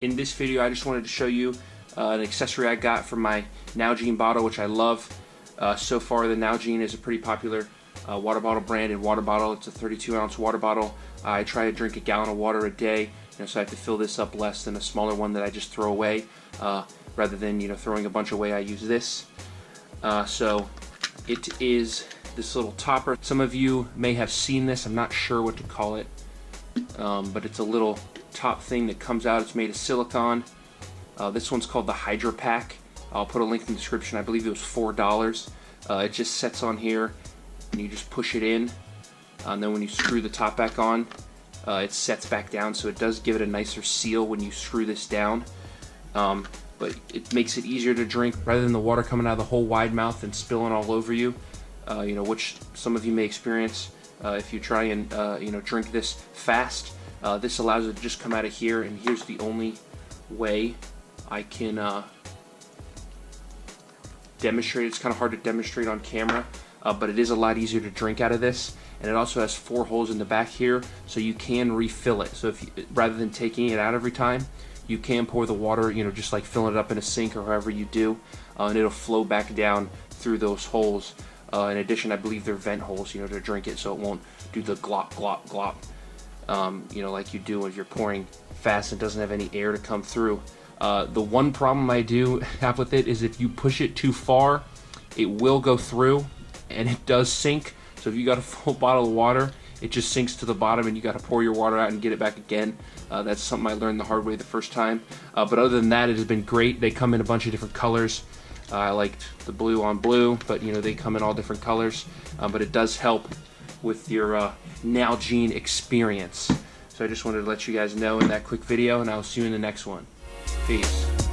In this video, I just wanted to show you an accessory I got from my Nalgene bottle, which I love. So far, the Nalgene is a pretty popular water bottle brand and water bottle. It's a 32-ounce water bottle. I try to drink a gallon of water a day, so I have to fill this up less than a smaller one that I just throw away. Rather than throwing a bunch away, I use this. So it is this little topper. Some of you may have seen this. I'm not sure what to call it, but it's a little top thing that comes out. It's made of silicone. This one's called the Hydra Pack. I'll put a link in the description. I believe it was $4. It just sets on here and you just push it in, and then when you screw the top back on, it sets back down, so it does give it a nicer seal when you screw this down. But it makes it easier to drink rather than the water coming out of the whole wide mouth and spilling all over you, which some of you may experience if you try and drink this fast. This allows it to just come out of here, and here's the only way I can demonstrate. It's kind of hard to demonstrate on camera, but it is a lot easier to drink out of this. And it also has 4 holes in the back here, so you can refill it. So if you, rather than taking it out every time, you can pour the water, just like filling it up in a sink or however you do, and it'll flow back down through those holes. In addition, I believe they're vent holes, to drink it, so it won't do the glop, glop, glop, like you do if you're pouring fast and doesn't have any air to come through. The one problem I do have with it is if you push it too far, it will go through, and it does sink. So if you got a full bottle of water, it just sinks to the bottom, and you got to pour your water out and get it back again. That's something I learned the hard way the first time. But other than that, it has been great. They come in a bunch of different colors. I liked the blue on blue, but they come in all different colors. But it does help with your Nalgene experience. So I just wanted to let you guys know in that quick video, and I'll see you in the next one. Peace.